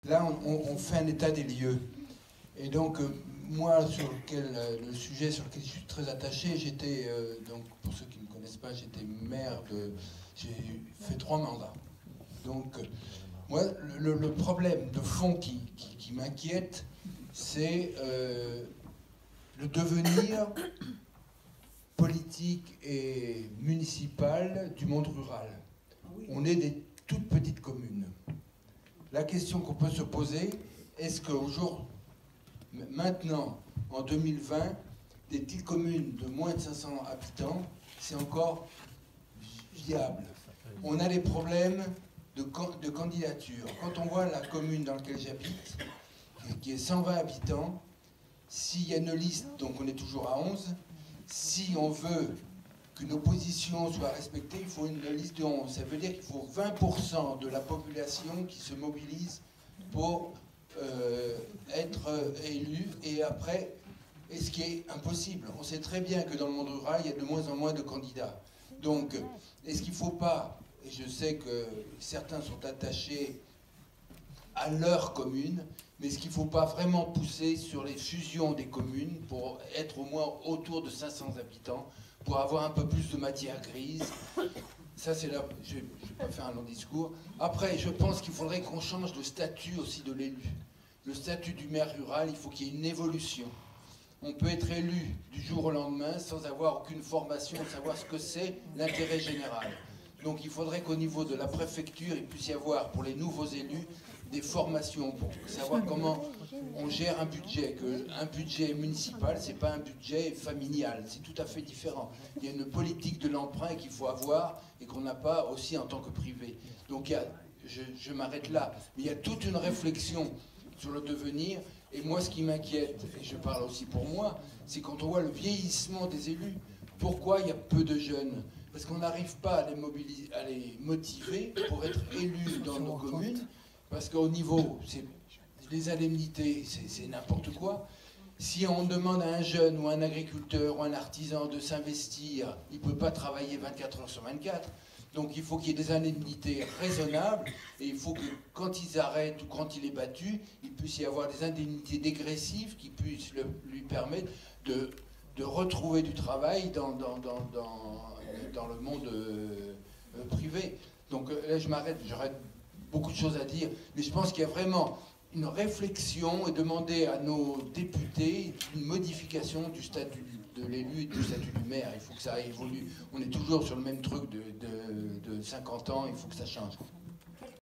là, on fait un état des lieux. Et donc, moi, le sujet sur lequel je suis très attaché, j'étais, donc, pour ceux qui ne me connaissent pas, j'étais maire j'ai fait 3 mandats. Donc, moi, le problème de fond qui m'inquiète, c'est le devenir politique et municipal du monde rural. On est des toutes petites communes. La question qu'on peut se poser, est-ce maintenant, en 2020, des petites communes de moins de 500 habitants, c'est encore viable? On a des problèmes de candidature. Quand on voit la commune dans laquelle j'habite, qui est 120 habitants, s'il y a une liste, donc on est toujours à 11, si on veut qu'une opposition soit respectée, il faut une liste de 11. Ça veut dire qu'il faut 20% de la population qui se mobilise pour être élu, et après, et ce qui est impossible. On sait très bien que dans le monde rural, il y a de moins en moins de candidats. Donc, est-ce qu'il ne faut pas, et je sais que certains sont attachés à leur commune, mais est-ce qu'il ne faut pas vraiment pousser sur les fusions des communes pour être au moins autour de 500 habitants, pour avoir un peu plus de matière grise? Ça, c'est là, je ne vais pas faire un long discours. Après, je pense qu'il faudrait qu'on change de statut aussi de l'élu. Le statut du maire rural, il faut qu'il y ait une évolution. On peut être élu du jour au lendemain sans avoir aucune formation, savoir ce que c'est l'intérêt général. Donc il faudrait qu'au niveau de la préfecture, il puisse y avoir pour les nouveaux élus des formations pour savoir comment on gère un budget. Un budget municipal, c'est pas un budget familial, c'est tout à fait différent. Il y a une politique de l'emprunt qu'il faut avoir et qu'on n'a pas aussi en tant que privé. Donc je m'arrête là. Mais il y a toute une réflexion sur le devenir. Et moi, ce qui m'inquiète, et je parle aussi pour moi, c'est quand on voit le vieillissement des élus. Pourquoi il y a peu de jeunes? Parce qu'on n'arrive pas à les motiver pour être élus dans nos communes. Parce qu'au niveau, les indemnités, c'est n'importe quoi. Si on demande à un jeune ou un agriculteur ou un artisan de s'investir, il ne peut pas travailler 24 heures sur 24. Donc il faut qu'il y ait des indemnités raisonnables, et il faut que quand ils arrêtent ou quand il est battu, il puisse y avoir des indemnités dégressives qui puissent lui permettre de retrouver du travail dans le monde privé. Donc là je m'arrête, j'aurais beaucoup de choses à dire, mais je pense qu'il y a vraiment une réflexion et demander à nos députés une modification du statut de l'élu et du statut du maire. Il faut que ça évolue. On est toujours sur le même truc de 50 ans, il faut que ça change.